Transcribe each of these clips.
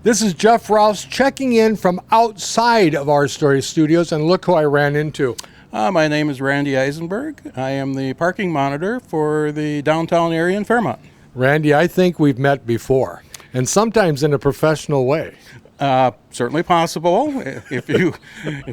This is Jeff Rouse checking in from outside of our story studios, and look who I ran into. My name is Randy Isenberg. I am the parking monitor for the downtown area in Fairmont. Randy, I think we've met before, and sometimes in a professional way. Certainly possible. If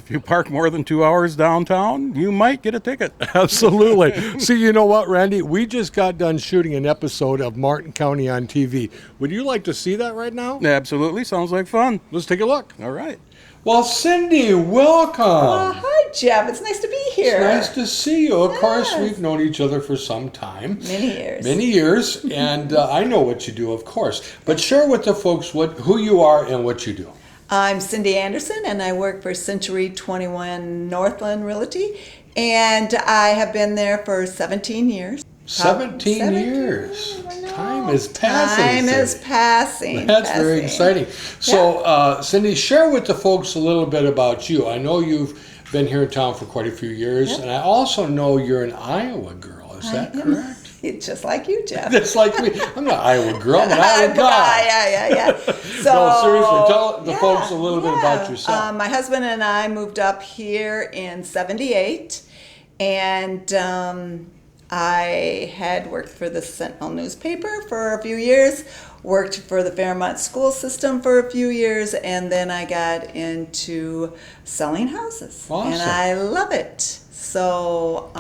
you park more than 2 hours downtown, you might get a ticket. Absolutely. See, you know what, Randy? We just got done shooting an episode of Martin County on TV. Would you like to see that right now? Absolutely. Sounds like fun. Let's take a look. All right. Well, Cindy, welcome. Hi, Jeff. It's nice to be here. It's nice to see you. Of course, we've known each other for some time. Many years. And I know what you do, of course. But share with the folks who you are and what you do. I'm Cinde Anderson, and I work for Century 21 Northland Reality. And I have been there for 17 years. 17 years. Time is passing. Time is passing. That's very exciting. So, Cindy, share with the folks a little bit about you. I know you've been here in town for quite a few years, and I also know you're an Iowa girl. Is that correct? It's just like you, Jeff. Just like me. I'm not an Iowa girl, I'm an Iowa guy. Yeah. So, no, seriously, tell the folks a little bit about yourself. My husband and I moved up here in '78, and I had worked for the Sentinel newspaper for a few years, worked for the Fairmont school system for a few years, and then I got into selling houses. Awesome. And I love it. So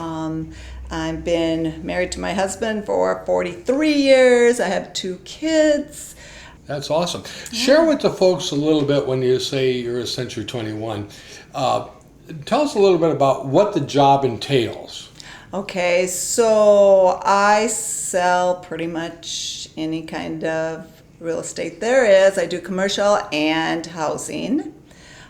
I've been married to my husband for 43 years. I have 2 kids. That's awesome. Share with the folks a little bit when you say you're a Century 21. Tell us a little bit about what the job entails. Okay, so I sell pretty much any kind of real estate there is. I do commercial and housing,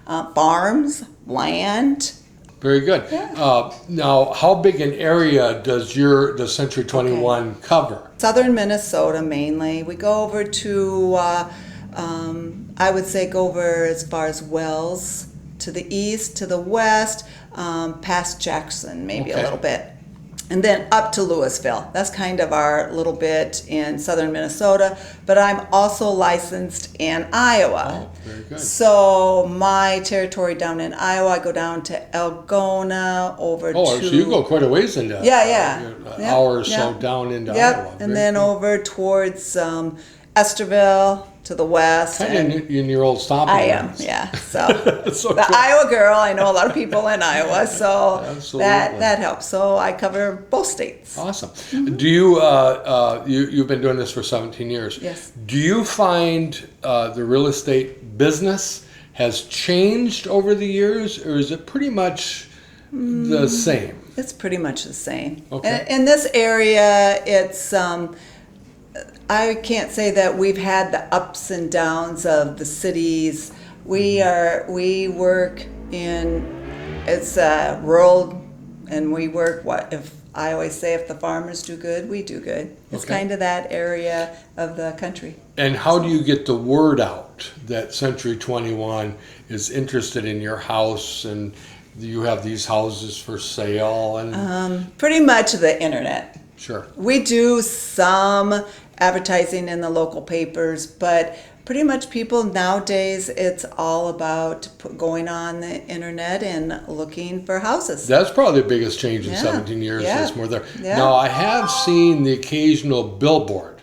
farms, land. Very good. Yeah. Now, how big an area does the Century 21 cover? Southern Minnesota mainly. We go over to, I would say go over as far as Wells, to the east, to the west, past Jackson maybe a little bit. And then up to Louisville. That's kind of our little bit in southern Minnesota. But I'm also licensed in Iowa. Oh, very good. So my territory down in Iowa, I go down to Algona, over to... Oh, so you go quite a ways into an hour or so down into Iowa. And then over towards Esterville, to the west. Kind of in your old stomping grounds. I am, yeah. So, so the cool. Iowa girl, I know a lot of people in Iowa, so Absolutely. that helps. So I cover both states. Awesome. Mm-hmm. Do you've been doing this for 17 years. Yes. Do you find the real estate business has changed over the years, or is it pretty much the same? It's pretty much the same. Okay. In this area, it's... I can't say that we've had the ups and downs of the cities. We work in, it's rural, and we work, I always say if the farmers do good, we do good. It's kind of that area of the country. And how do you get the word out that Century 21 is interested in your house and you have these houses for sale? And pretty much the internet. Sure. We do some advertising in the local papers, but pretty much people nowadays, it's all about going on the internet and looking for houses. That's probably the biggest change in 17 years. That's more there. Yeah. Now, I have seen the occasional billboard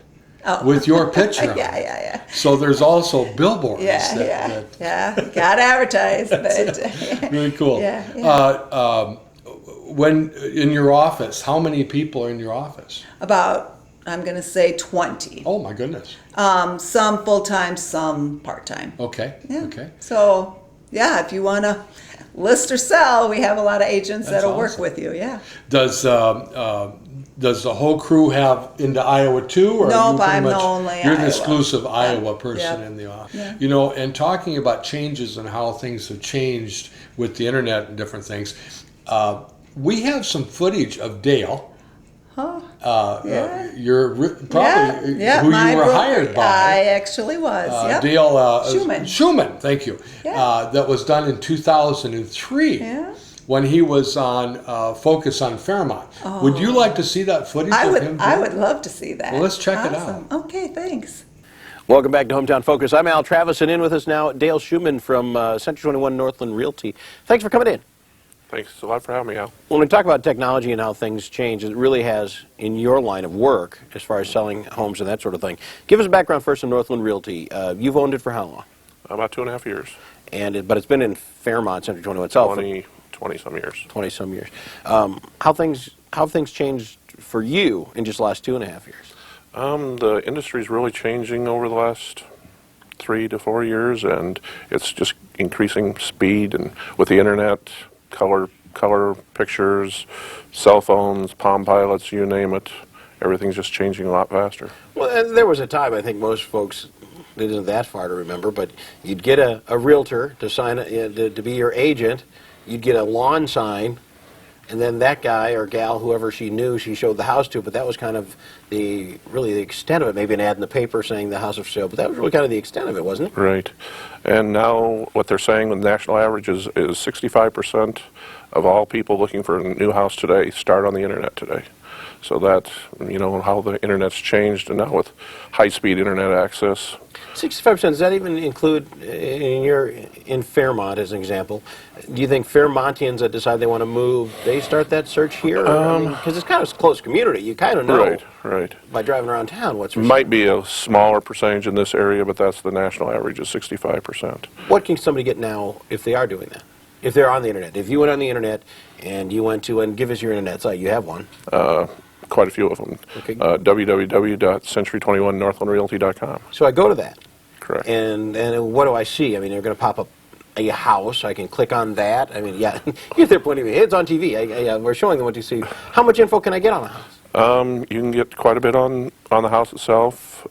with your picture on it. Yeah. So there's also billboards. Yeah. Got to advertise. But Really cool. Yeah. When in your office, how many people are in your office? About, I'm going to say 20. Oh my goodness. Some full-time, some part-time. Okay. Yeah. Okay. So, if you want to list or sell, we have a lot of agents that'll work awesome. with you. Yeah. Does the whole crew have into Iowa too, or Nope, are you I'm much, the only you're Iowa. the exclusive Iowa person in the office? Yeah. You know, and talking about changes and how things have changed with the internet and different things. We have some footage of Dale. You're probably who you were hired by. I actually was. Dale Schumann, thank you. That was done in 2003. Yeah. When he was on Focus on Fairmont. Would you like to see that footage of him? I would love to see that. Well, let's check it out. Okay, thanks. Welcome back to Hometown Focus. I'm Al Travis, and in with us now, Dale Schumann from Century 21 Northland Realty. Thanks for coming in. Thanks a lot for having me, Al. When we talk about technology and how things change, it really has in your line of work, as far as selling homes and that sort of thing. Give us a background first on Northland Realty. You've owned it for how long? About 2.5 years. But it's been in Fairmont, Century 21 itself. 20-some years. 20-some years. How have things changed for you in just the last 2.5 years? The industry's really changing over the last 3 to 4 years, and it's just increasing speed, and with the internet, color pictures, cell phones, Palm Pilots, you name it, everything's just changing a lot faster. Well, there was a time, I think most folks, it isn't that far to remember, but you'd get a realtor to sign to be your agent, you'd get a lawn sign, and then that guy or gal, whoever she knew, she showed the house to, but that was kind of really the extent of it. Maybe an ad in the paper saying the house is for sale, but that was really kind of the extent of it, wasn't it? Right. And now what they're saying, the national average is 65% of all people looking for a new house today start on the internet today. So that, you know, how the internet's changed, and now with high-speed internet access. 65%, does that even include, in Fairmont as an example, do you think Fairmontians that decide they want to move, they start that search here? Because it's kind of a close community. You kind of know right. by driving around town what's for Might be a smaller percentage in this area, but that's the national average is 65%. What can somebody get now if they are doing that? If they're on the internet? If you went on the internet and you went to, and give us your internet site, you have one. Quite a few of them. Okay. www.century21northlandrealty.com. So I go to that. Correct. And what do I see? I mean, they're going to pop up a house. I can click on that. I mean, yeah, they're pointing me. It's on TV. We're showing them what you see. How much info can I get on a house? You can get quite a bit on the house itself,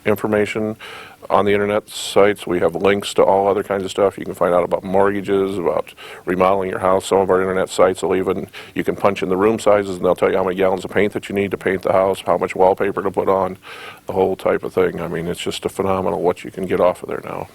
information on the internet sites. We have links to all other kinds of stuff. You can find out about mortgages, about remodeling your house. Some of our internet sites will even, you can punch in the room sizes and they'll tell you how many gallons of paint that you need to paint the house, how much wallpaper to put on, the whole type of thing. I mean, it's just a phenomenal what you can get off of there now.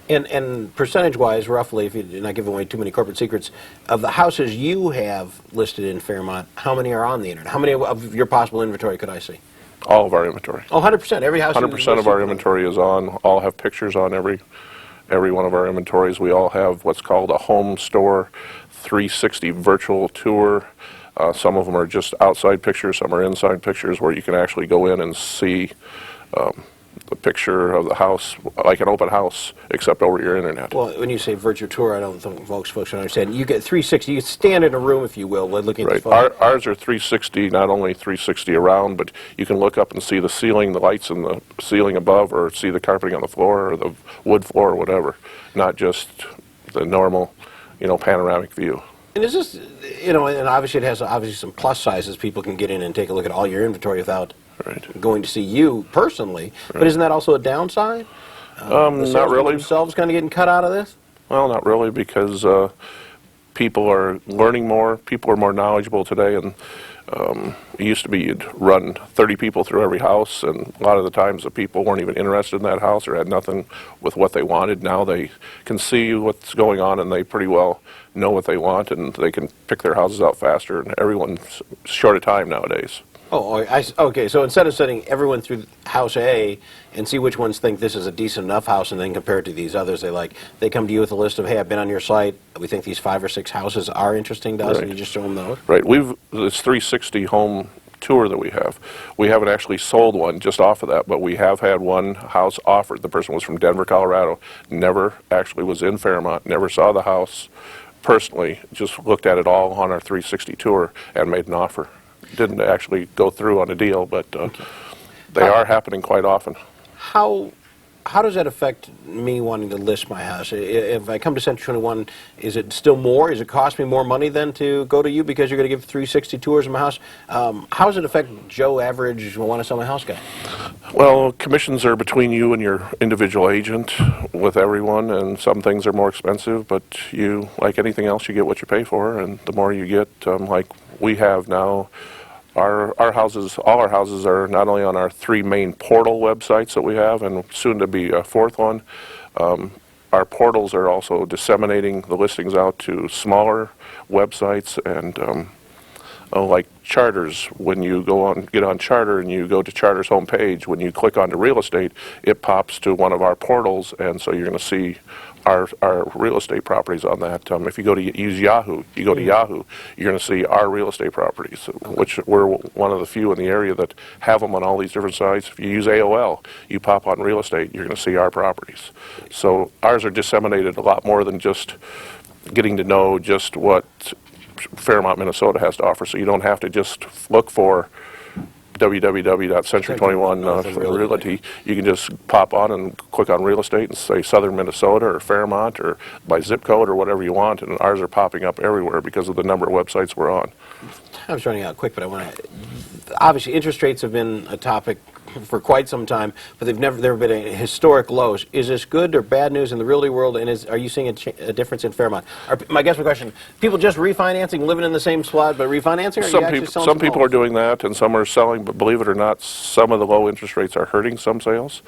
And percentage-wise, roughly, if you're not giving away too many corporate secrets, of the houses you have listed in Fairmont, how many are on the internet? How many of your possible inventory could I see? All of our inventory. Oh, 100%. Every house. 100% of our inventory is on. All have pictures on every one of our inventories. We all have what's called a home store 360 virtual tour. Some of them are just outside pictures. Some are inside pictures where you can actually go in and see the picture of the house, like an open house, except over your internet. Well, when you say virtual tour, I don't think folks don't understand. You get 360. You stand in a room, if you will, looking at the photo. Ours are 360, not only 360 around, but you can look up and see the ceiling, the lights in the ceiling above, or see the carpeting on the floor, or the wood floor, or whatever. Not just the normal, panoramic view. And is this, and obviously it has some plus sizes. People can get in and take a look at all your inventory without going to see you personally. But isn't that also a downside? Not really. Themselves kind of getting cut out of this? Well, not really, because people are learning more. People are more knowledgeable today, and it used to be you'd run 30 people through every house, and a lot of the times the people weren't even interested in that house or had nothing with what they wanted. Now they can see what's going on, and they pretty well know what they want, and they can pick their houses out faster, and everyone's short of time nowadays. Oh, okay. So instead of sending everyone through house A and see which ones think this is a decent enough house and then compare it to these others they come to you with a list of, hey, I've been on your site. We think these 5 or 6 houses are interesting to us, and you just show them those? Right. This 360 home tour that we haven't actually sold one just off of that, but we have had one house offered. The person was from Denver, Colorado, never actually was in Fairmont, never saw the house personally, just looked at it all on our 360 tour and made an offer. Didn't actually go through on a deal, but they are happening quite often. How does that affect me wanting to list my house? If I come to Century 21, is it still more? Is it cost me more money than to go to you because you're going to give 360 tours of my house? How does it affect Joe Average who want to sell my house guy? Well, commissions are between you and your individual agent with everyone, and some things are more expensive, but you, like anything else, you get what you pay for, and the more you get, like we have now, all our houses are not only on our 3 main portal websites that we have, and soon to be a 4th one. Our portals are also disseminating the listings out to smaller websites, and like Charters. When you get on Charter and you go to Charter's homepage, when you click onto real estate, it pops to one of our portals, and so you're going to see our real estate properties on that. If you use Yahoo, you're going to see our real estate properties, which we're one of the few in the area that have them on all these different sites. If you use AOL, you pop on real estate, you're going to see our properties. So ours are disseminated a lot more than just getting to know just what Fairmont, Minnesota has to offer. So you don't have to just look for www.century21 Realty. You can just pop on and click on real estate and say Southern Minnesota or Fairmont or by zip code or whatever you want, and ours are popping up everywhere because of the number of websites we're on. Time's running out quick, but I want to. Obviously, interest rates have been a topic for quite some time, but they've never been at historic lows. Is this good or bad news in the realty world, and are you seeing a difference in Fairmont? My question: people just refinancing, living in the same spot, but refinancing? Or Some people are doing that, and some are selling. But believe it or not, some of the low interest rates are hurting some sales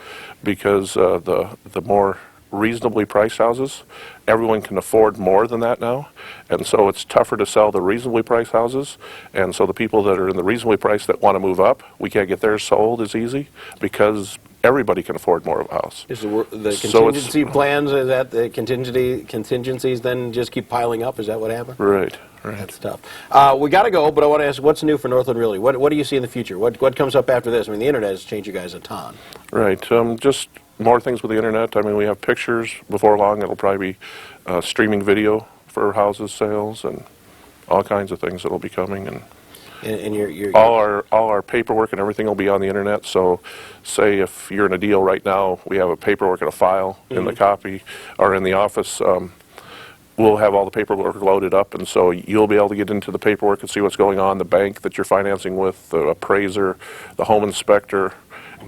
because the more reasonably priced houses, everyone can afford more than that now, and so it's tougher to sell the reasonably priced houses, and so the people that are in the reasonably priced that want to move up, we can't get theirs sold as easy because everybody can afford more of a house. Is the contingency plans, is that the contingencies then just keep piling up? Is that what happened? Right. That's tough. We got to go, but I want to ask, what's new for Northland Realty? What do you see in the future? What comes up after this? I mean, the internet has changed you guys a ton. Right. Just more things with the internet. I mean, we have pictures. Before long, it'll probably be streaming video for houses sales and all kinds of things that'll be coming. And all our paperwork and everything will be on the internet. So, say if you're in a deal right now, we have a paperwork and a file in the copy or in the office. We'll have all the paperwork loaded up, and so you'll be able to get into the paperwork and see what's going on. The bank that you're financing with, the appraiser, the home inspector,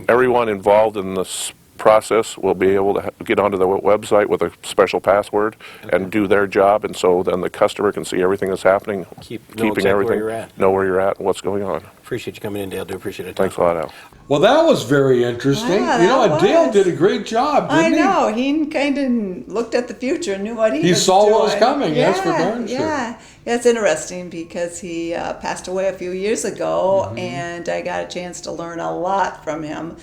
everyone involved in this process will be able to get onto the website with a special password and do their job, and so then the customer can see everything that's happening, keeping everything, know where you're at and what's going on. Appreciate you coming in, Dale. Do appreciate it. Thanks a lot, Al. Well, that was very interesting. Yeah, Dale did a great job, didn't he? I know. He kind of looked at the future and knew what he was doing. He saw what was coming, that's for darn sure. Yeah, it's interesting because he passed away a few years ago, and I got a chance to learn a lot from him.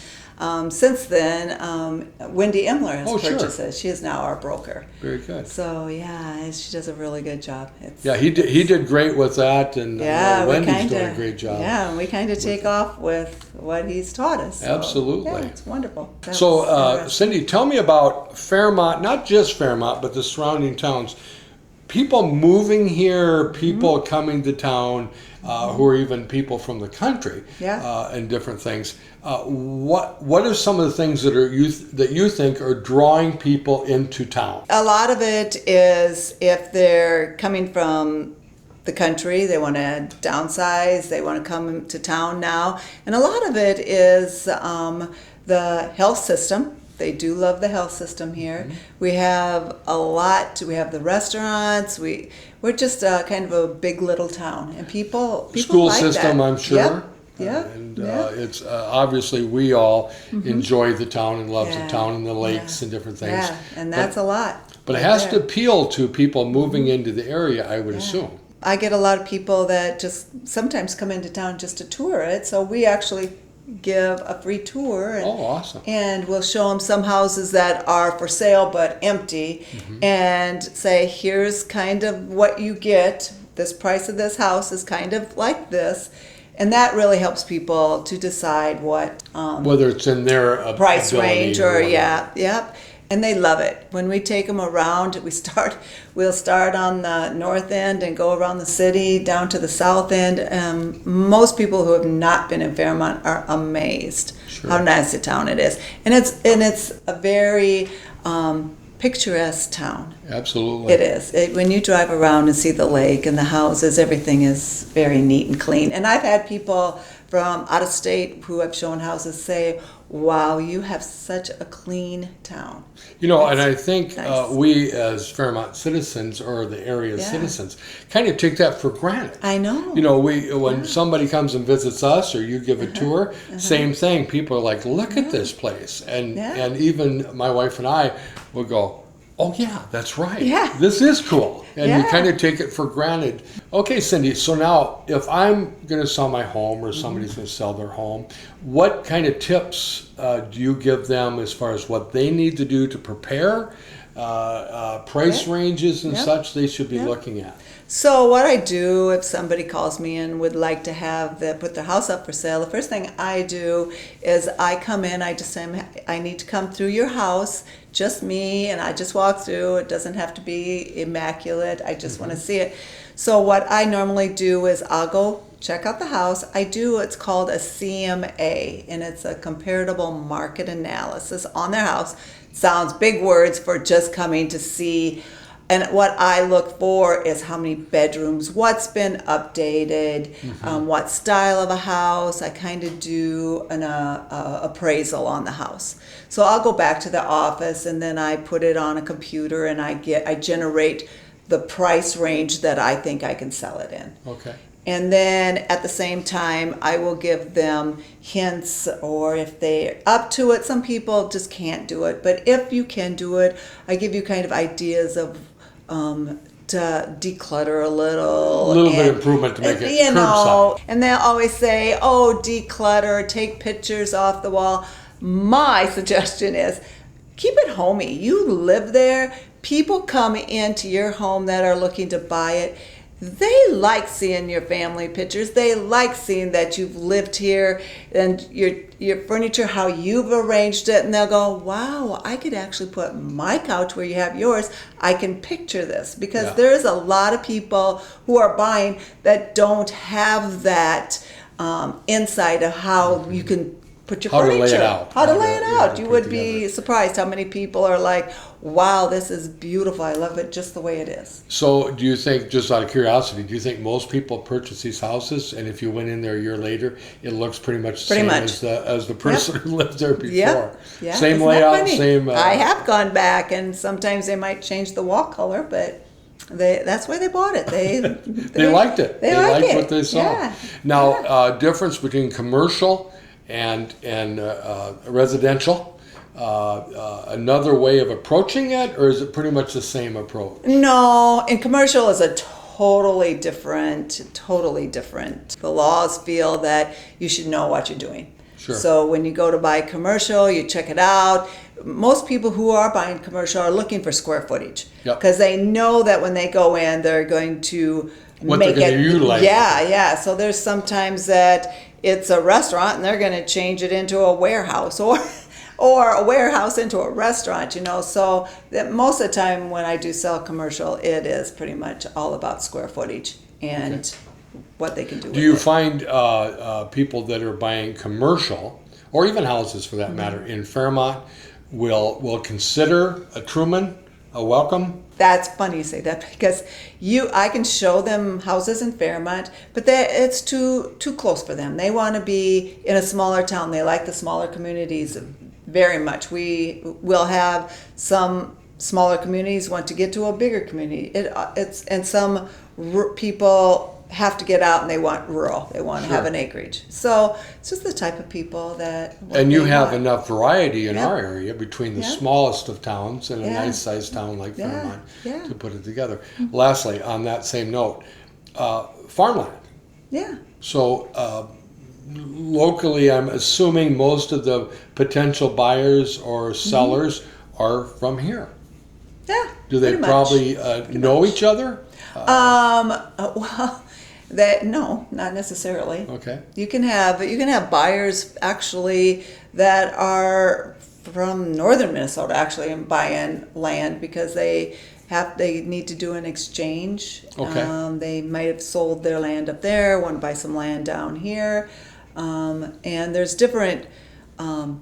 Since then, Wendy Imler has purchased it. She is now our broker. Very good. So yeah, she does a really good job. He did great with that, and Wendy's doing a great job. Yeah, and we kind of take off with what he's taught us. So, Absolutely. Yeah, it's wonderful. So, Cindy, tell me about Fairmont, not just Fairmont, but the surrounding towns. People moving here, people coming to town, who are even people from the country, and different things. What are some of the things that you think are drawing people into town? A lot of it is if they're coming from the country, they want to downsize, they want to come to town now, and a lot of it is the health system. They do love the health system here. We have a lot. We have the restaurants. We're just kind of a big little town, and people School like system, that. I'm sure. And it's obviously we all enjoy the town and love the town and the lakes and different things. Yeah, and that's a lot. But it has to appeal to people moving into the area, I would assume. I get a lot of people that just sometimes come into town just to tour it, so we actually give a free tour. And, awesome. And we'll show them some houses that are for sale but empty and say, here's kind of what you get. This price of this house is kind of like this. And that really helps people to decide what whether it's in their price range or whatever. And they love it. When we take them around, we'll start on the north end and go around the city down to the south end. Most people who have not been in Fairmont are amazed how nice a town it is, and it's a very picturesque town. Absolutely, it is. When you drive around and see the lake and the houses, everything is very neat and clean. And I've had people from out of state who have shown houses say, wow, you have such a clean town. And I think we as Fairmont citizens or the area citizens kind of take that for granted. I know. When somebody comes and visits us or you give a tour, same thing. People are like, look at this place. And even my wife and I will go, Oh yeah, that's right. Yeah. This is cool. And you Yeah. kind of take it for granted. Okay, Cindy, so now if I'm going to sell my home or somebody's going to sell their home, what kind of tips do you give them as far as what they need to do to prepare, price ranges and Yep. such they should be Yep. looking at? So what I do if somebody calls me and would like to put their house up for sale, the first thing I do is I come in, I just say, I need to come through your house, just me, and I just walk through. It doesn't have to be immaculate. I just want to see it. So what I normally do is I'll go check out the house. It's called a CMA, and it's a comparable market analysis on their house. Sounds big words for just coming to see. And what I look for is how many bedrooms, what's been updated, what style of a house. I kind of do an appraisal on the house. So I'll go back to the office and then I put it on a computer and I generate the price range that I think I can sell it in. Okay. And then at the same time, I will give them hints, or if they're up to it, some people just can't do it. But if you can do it, I give you kind of ideas of to declutter a little. A little bit of improvement to make it you know, curbside. and they'll always say, oh, declutter, take pictures off the wall. My suggestion is keep it homey. You live there. People come into your home that are looking to buy it. They like seeing your family pictures. They like seeing that you've lived here and your furniture, how you've arranged it. And they'll go, wow, I could actually put my couch where you have yours. I can picture this. Because Yeah. there's a lot of people who are buying that don't have that insight of how you can put your How to furniture. lay it out. How to lay it Yeah, out. to You put would be together. surprised how many people are like, wow, this is beautiful. I love it just the way it is. So do you think, just out of curiosity, do you think most people purchase these houses and if you went in there a year later, it looks pretty much the Pretty same much. as the person who lived there before? Yep. Yeah. Same Isn't that layout, funny? same... I have gone back, and sometimes they might change the wall color, but that's why they bought it. They liked it. They liked like what it. they saw. Yeah. Now, difference between commercial and residential, another way of approaching it, or is it pretty much the same approach? No, and commercial is a totally different. The laws feel that you should know what you're doing. Sure. So when you go to buy commercial, you check it out. Most people who are buying commercial are looking for square footage Yep. because they know that when they go in, they're going to What make they're gonna it. utilize. Yeah. So there's sometimes that it's a restaurant and they're going to change it into a warehouse or a warehouse into a restaurant, So that most of the time when I do sell commercial, it is pretty much all about square footage and what they can do with Do you it. find people that are buying commercial, or even houses for that Mm-hmm. matter, in Fairmont will consider a Truman a welcome? That's funny you say that because I can show them houses in Fairmont, but it's too close for them. They want to be in a smaller town. They like the smaller communities very much. We will have some smaller communities want to get to a bigger community. And some people have to get out and they want rural. They want to have an acreage. So it's just the type of people that. And you they have want. enough variety in Yep. our area between the Yep. smallest of towns and a Yeah. nice sized town like Yeah. Fairmont Yeah. to put it together. Lastly, on that same note, farmland. Yeah. So locally, I'm assuming most of the potential buyers or sellers are from here. Yeah. Do they pretty much. probably know each other? Well, no, not necessarily. Okay. You can have buyers actually that are from northern Minnesota actually and buying land because they need to do an exchange. Okay. They might have sold their land up there, want to buy some land down here, and there's different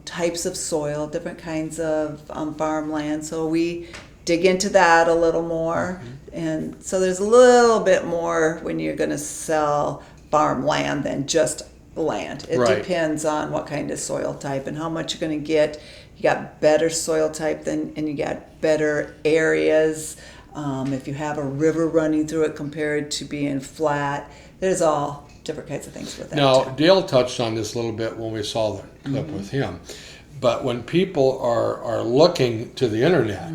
types of soil, different kinds of farmland. So we dig into that a little more. And so there's a little bit more when you're going to sell farmland than just land. It Right. depends on what kind of soil type and how much you're going to get. You got better soil type and you got better areas. If you have a river running through it compared to being flat, there's all different kinds of things with that. Now, too. Dale touched on this a little bit when we saw the clip with him. But when people are looking to the internet,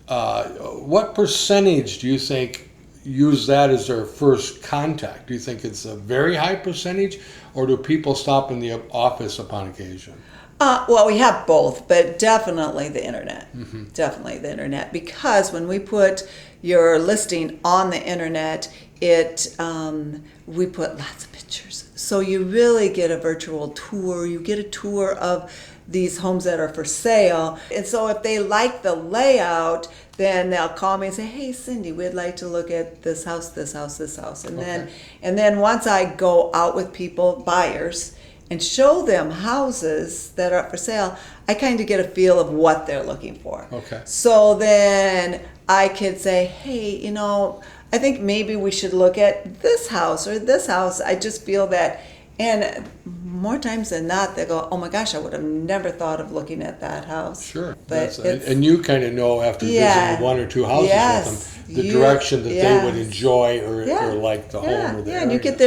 What percentage do you think use that as their first contact? Do you think it's a very high percentage, or do people stop in the office upon occasion? Well, we have both, but definitely the internet. Definitely the internet, because when we put your listing on the internet, we put lots of pictures. So you really get a virtual tour. You get a tour of these homes that are for sale. And so if they like the layout, then they'll call me and say, hey, Cindy, we'd like to look at this house, this house, this house. And then once I go out with people, buyers, and show them houses that are up for sale, I kind of get a feel of what they're looking for. Okay. So then I could say, hey, I think maybe we should look at this house or this house. I just feel that, and more times than not, they go, oh my gosh, I would have never thought of looking at that house. Sure. But and you kind of know after visiting one or two houses with them, the direction that they would enjoy or like the home or the area. And you get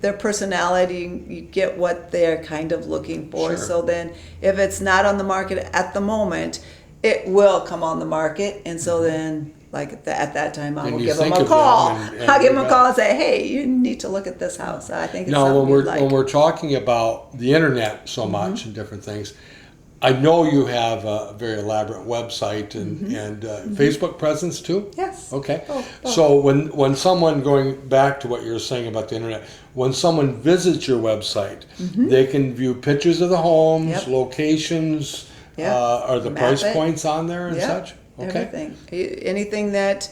their personality, you get what they're kind of looking for. Sure. So then if it's not on the market at the moment, it will come on the market. And so then at that time, I will give them a call. I'll give them a call and say, hey, you need to look at this house. I think it's something you'd like. When we're talking about the internet so much and different things, I know you have a very elaborate website and Facebook presence too? Yes. Okay. Both. So when someone, going back to what you were saying about the internet, when someone visits your website, they can view pictures of the homes, locations, are the price points on there and such? Okay. Everything. Anything that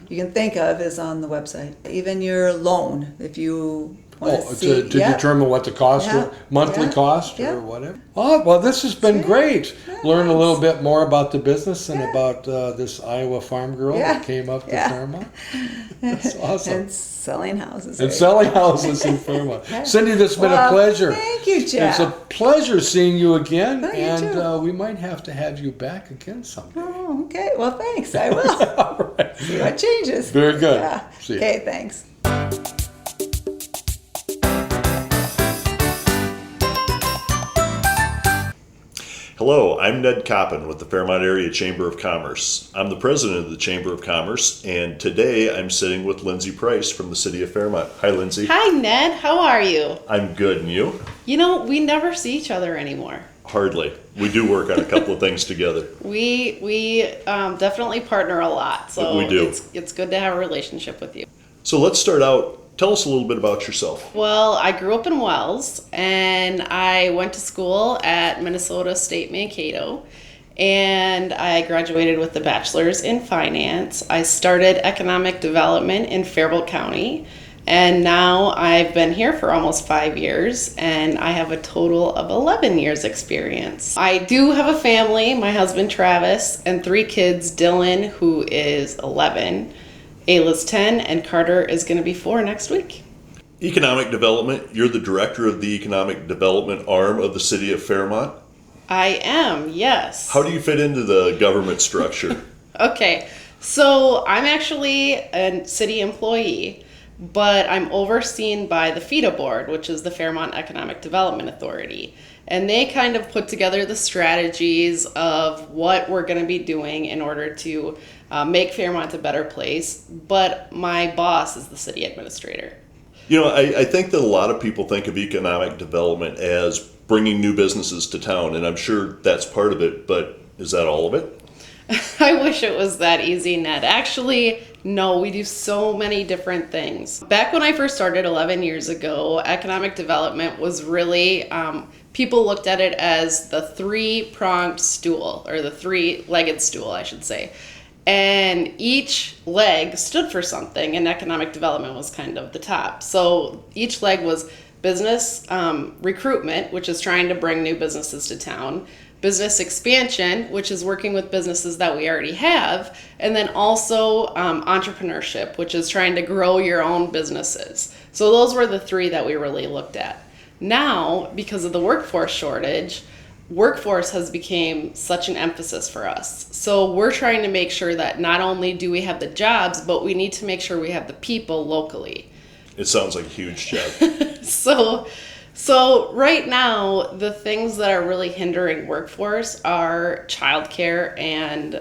you can think of is on the website. Even your loan, if you want to see. To determine what the cost, monthly cost or whatever. Oh, well, this has been great. Learn a little bit more about the business and about this Iowa farm girl that came up to Fairmont. That's awesome. And selling houses. And selling houses in Fairmont. Cindy, this has been a pleasure. Thank you, Jeff. It's a pleasure seeing you again, Oh, you too. we might have to have you back again someday. Oh, okay. Well, thanks. I will. All right. See what changes. Very good. Yeah. See you. Okay, thanks. Hello, I'm Ned Koppen with the Fairmont Area Chamber of Commerce. I'm the president of the Chamber of Commerce, and today I'm sitting with Linsey Preuss from the city of Fairmont. Hi, Linsey. Hi, Ned. How are you? I'm good, and you? We never see each other anymore. Hardly. We do work on a couple of things together. We definitely partner a lot, so We do. It's good to have a relationship with you. So let's start out. Tell us a little bit about yourself. Well, I grew up in Wells, and I went to school at Minnesota State Mankato, and I graduated with a bachelor's in finance. I started economic development in Faribault County, and now I've been here for almost 5 years, and I have a total of 11 years experience. I do have a family, my husband Travis, and 3 kids, Dylan, who is 11, Ayla's 10, and Carter is going to be 4 next week. Economic development. You're the director of the economic development arm of the city of Fairmont. I am, yes. How do you fit into the government structure? Okay, so I'm actually a city employee, but I'm overseen by the FEDA board, which is the Fairmont Economic Development Authority. And they kind of put together the strategies of what we're going to be doing in order to make Fairmont a better place. But my boss is the city administrator. I think that a lot of people think of economic development as bringing new businesses to town, and I'm sure that's part of it, but is that all of it? I wish it was that easy, Ned. Actually, no, we do so many different things. Back when I first started 11 years ago, economic development was really, people looked at it as the 3-pronged stool, or the 3-legged stool, I should say. And each leg stood for something, and economic development was kind of the top. So each leg was business recruitment, which is trying to bring new businesses to town, business expansion, which is working with businesses that we already have, and then also entrepreneurship, which is trying to grow your own businesses. So those were the 3 that we really looked at. Now, because of the workforce shortage, workforce has become such an emphasis for us. So we're trying to make sure that not only do we have the jobs, but we need to make sure we have the people locally. It sounds like a huge job. So right now, the things that are really hindering workforce are childcare and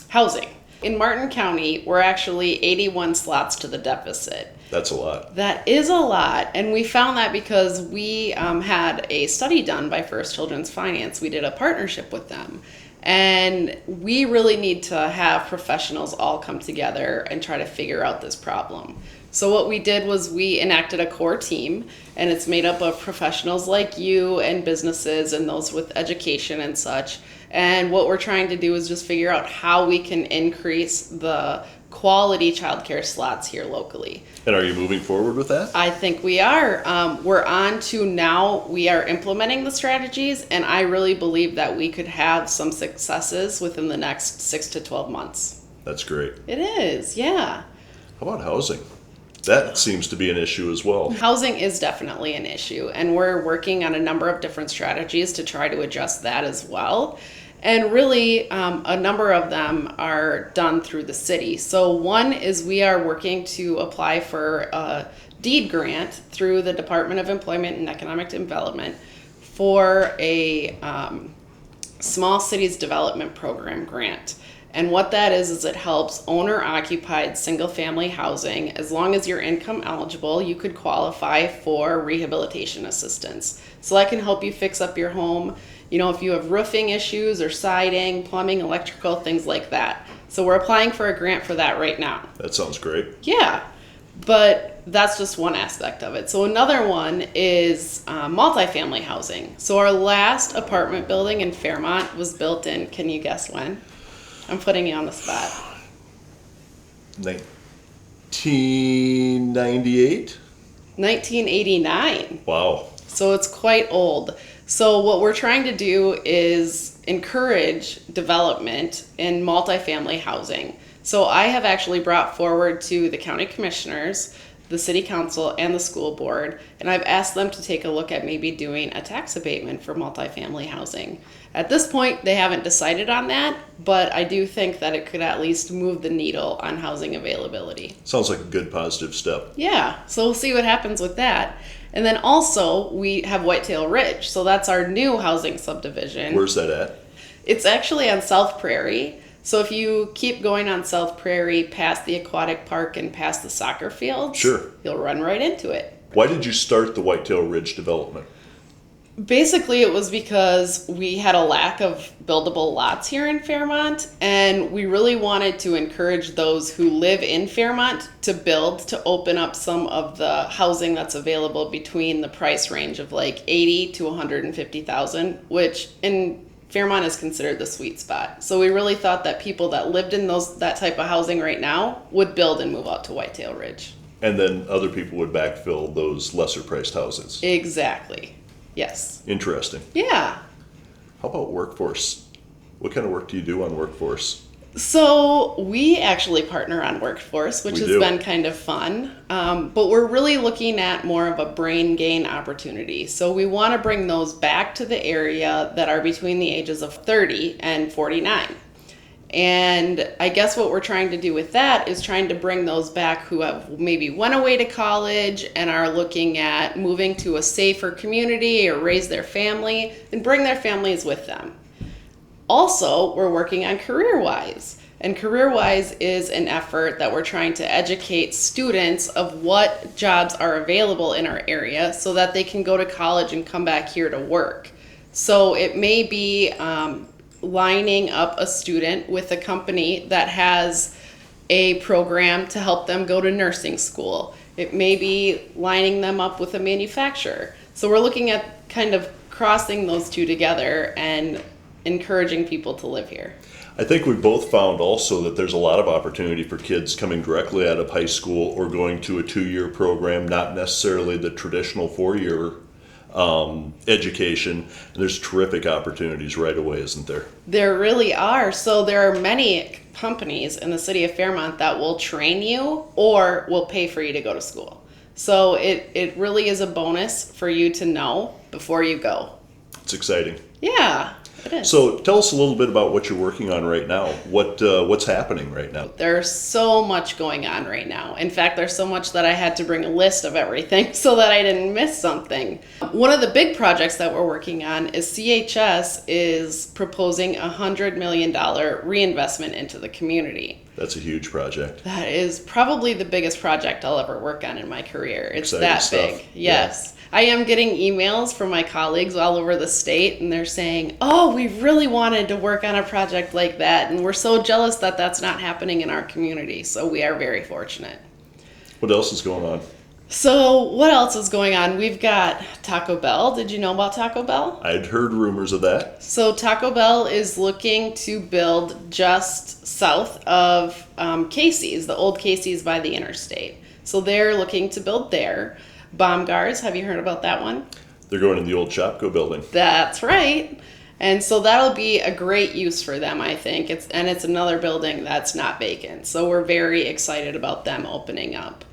housing. In Martin County, we're actually 81 slots to the deficit. That's a lot. That is a lot, and we found that because we had a study done by First Children's Finance. We did a partnership with them, and we really need to have professionals all come together and try to figure out this problem. So what we did was we enacted a core team, and it's made up of professionals like you and businesses and those with education and such. And what we're trying to do is just figure out how we can increase the quality childcare slots here locally. And are you moving forward with that? I think we are. We're on to now, we are implementing the strategies, and I really believe that we could have some successes within the next 6 to 12 months. That's great. It is, yeah. How about housing? That seems to be an issue as well. Housing is definitely an issue, and we're working on a number of different strategies to try to address that as well. And really, a number of them are done through the city. So one is we are working to apply for a deed grant through the Department of Employment and Economic Development for a small cities development program grant. And what that is it helps owner-occupied single-family housing. As long as you're income eligible, you could qualify for rehabilitation assistance. So that can help you fix up your home, you know, if you have roofing issues or siding, plumbing, electrical, things like that. So we're applying for a grant for that right now. That sounds great. Yeah, but that's just one aspect of it. So another one is multifamily housing. So our last apartment building in Fairmont was built in, can you guess when? I'm putting you on the spot. 1998? 1989. Wow. So it's quite old. So what we're trying to do is encourage development in multifamily housing. So I have actually brought forward to the county commissioners, the city council, and the school board, and I've asked them to take a look at maybe doing a tax abatement for multifamily housing. At this point, they haven't decided on that, but I do think that it could at least move the needle on housing availability. Sounds like a good positive step. Yeah, so we'll see what happens with that. And then also, we have Whitetail Ridge, so that's our new housing subdivision. Where's that at? It's actually on South Prairie. So if you keep going on South Prairie past the aquatic park and past the soccer fields, Sure. You'll run right into it. Why did you start the Whitetail Ridge development? Basically, it was because we had a lack of buildable lots here in Fairmont, and we really wanted to encourage those who live in Fairmont to build, to open up some of the housing that's available between the price range of like 80 to 150,000, which in Fairmont is considered the sweet spot. So we really thought that people that lived in that type of housing right now would build and move out to Whitetail Ridge. And then other people would backfill those lesser priced houses. Exactly. Yes. Interesting. Yeah. How about workforce? What kind of work do you do on workforce? So we actually partner on Workforce, which We has do. been kind of fun. But we're really looking at more of a brain gain opportunity. So we want to bring those back to the area that are between the ages of 30 and 49. And I guess what we're trying to do with that is trying to bring those back who have maybe went away to college and are looking at moving to a safer community or raise their family and bring their families with them. Also, we're working on CareerWise. And CareerWise is an effort that we're trying to educate students of what jobs are available in our area so that they can go to college and come back here to work. So it may be lining up a student with a company that has a program to help them go to nursing school. It may be lining them up with a manufacturer. So we're looking at kind of crossing those two together and encouraging people to live here. I think we both found also that there's a lot of opportunity for kids coming directly out of high school or going to a 2-year program, not necessarily the traditional 4-year education. And there's terrific opportunities right away, isn't there? There really are. So there are many companies in the city of Fairmont that will train you or will pay for you to go to school. So it really is a bonus for you to know before you go. It's exciting. Yeah. It is. So tell us a little bit about what you're working on right now. What's happening right now? There's so much going on right now. In fact, there's so much that I had to bring a list of everything so that I didn't miss something. One of the big projects that we're working on is CHS is proposing a $100 million reinvestment into the community. That's a huge project. That is probably the biggest project I'll ever work on in my career. It's Exciting that stuff. big. Yes. Yeah. I am getting emails from my colleagues all over the state, and they're saying, oh, we really wanted to work on a project like that, and we're so jealous that that's not happening in our community. So we are very fortunate. What else is going on? So what else is going on? We've got Taco Bell. Did you know about Taco Bell? I'd heard rumors of that. So Taco Bell is looking to build just south of Casey's, the old Casey's by the interstate. So they're looking to build there. Baumgars, have you heard about that one? They're going in the old Chopco building. That's right. And so that'll be a great use for them, I think. It's another building that's not vacant. So we're very excited about them opening up.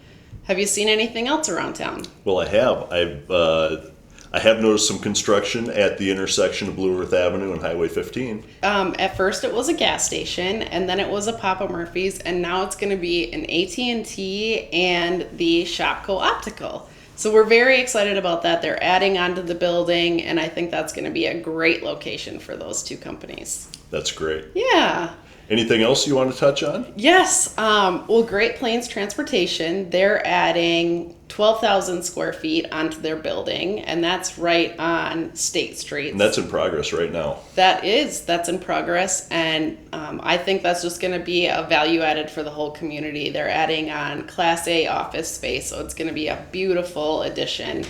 Have you seen anything else around town? Well, I have. I have noticed some construction at the intersection of Blue Earth Avenue and Highway 15. At first it was a gas station, and then it was a Papa Murphy's, and now it's going to be an AT&T and the Shopko Optical. So we're very excited about that. They're adding onto the building, and I think that's going to be a great location for those two companies. That's great. Yeah. Anything else you want to touch on? Yes. Well, Great Plains Transportation, they're adding 12,000 square feet onto their building, and that's right on State Street. And that's in progress right now. That's in progress, and I think that's just going to be a value added for the whole community. They're adding on Class A office space, so it's going to be a beautiful addition,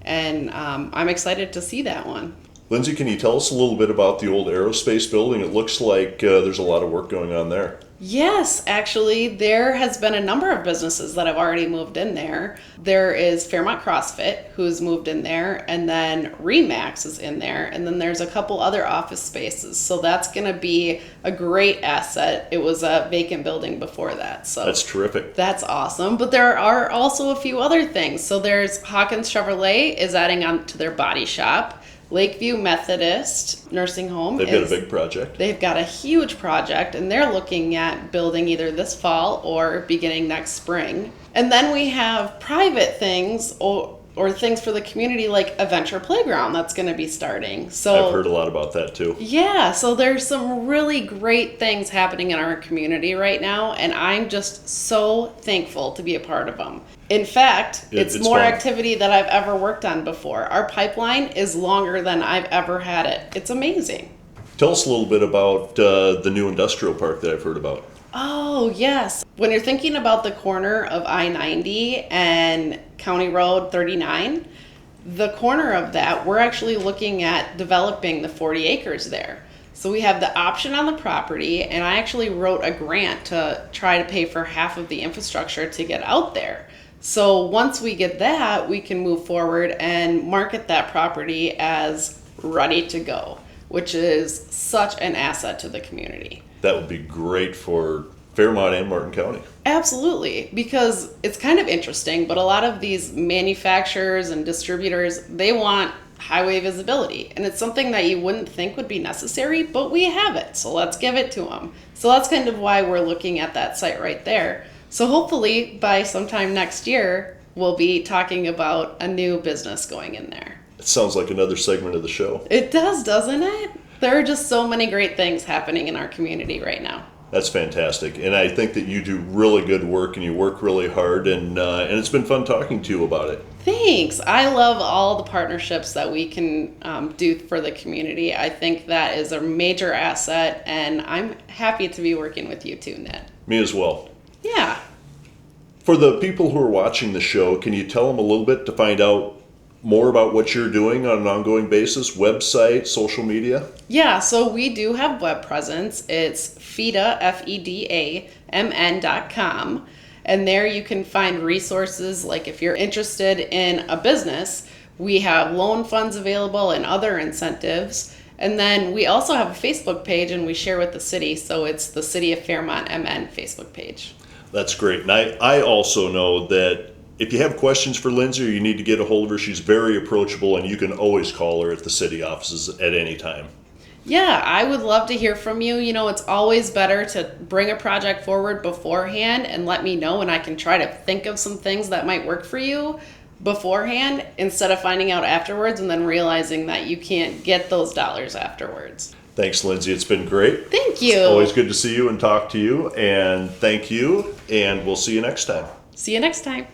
and I'm excited to see that one. Lindsay, can you tell us a little bit about the old aerospace building? It looks like there's a lot of work going on there. Yes, actually, there has been a number of businesses that have already moved in there. There is Fairmont CrossFit, who's moved in there, and then Remax is in there, and then there's a couple other office spaces. So that's going to be a great asset. It was a vacant building before that. So that's terrific. That's awesome. But there are also a few other things. So there's Hawkins Chevrolet is adding on to their body shop. Lakeview Methodist Nursing Home. They've got a big project. They've got a huge project, and they're looking at building either this fall or beginning next spring. And then we have private things or things for the community, like a venture playground that's going to be starting. So I've heard a lot about that too. Yeah, so there's some really great things happening in our community right now, and I'm just so thankful to be a part of them. In fact, it's more fun. activity that I've ever worked on before. Our pipeline is longer than I've ever had it. It's amazing. Tell us a little bit about the new industrial park that I've heard about. Oh, yes. When you're thinking about the corner of I-90 and County Road 39, the corner of that, we're actually looking at developing the 40 acres there. So we have the option on the property, and I actually wrote a grant to try to pay for half of the infrastructure to get out there. So once we get that, we can move forward and market that property as ready to go, which is such an asset to the community. That would be great for Fairmont and Martin County. Absolutely, because it's kind of interesting, but a lot of these manufacturers and distributors, they want highway visibility, and it's something that you wouldn't think would be necessary, but we have it, so let's give it to them. So that's kind of why we're looking at that site right there. So hopefully by sometime next year, we'll be talking about a new business going in there. It sounds like another segment of the show. It does, doesn't it? There are just so many great things happening in our community right now. That's fantastic, and I think that you do really good work, and you work really hard, and it's been fun talking to you about it. Thanks. I love all the partnerships that we can do for the community. I think that is a major asset, and I'm happy to be working with you too, Ned. Me as well. Yeah. For the people who are watching the show, can you tell them a little bit to find out more about what you're doing on an ongoing basis? Website, social media? Yeah, so we do have web presence. It's FEDA, FEDAMN.com. And there you can find resources like if you're interested in a business, we have loan funds available and other incentives. And then we also have a Facebook page and we share with the city. So it's the City of Fairmont MN Facebook page. That's great. And I also know that if you have questions for Lindsay or you need to get a hold of her, she's very approachable and you can always call her at the city offices at any time. Yeah, I would love to hear from you. You know, it's always better to bring a project forward beforehand and let me know, and I can try to think of some things that might work for you beforehand instead of finding out afterwards and then realizing that you can't get those dollars afterwards. Thanks, Lindsay. It's been great. Thank you. It's always good to see you and talk to you. And thank you. And we'll see you next time. See you next time.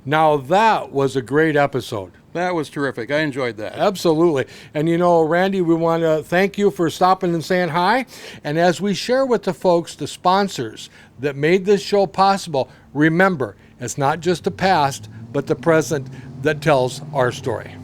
Now that was a great episode. That was terrific. I enjoyed that. Absolutely. And you know, Randy, we want to thank you for stopping and saying hi. And as we share with the folks, the sponsors that made this show possible, remember, it's not just the past, but the present that tells our story.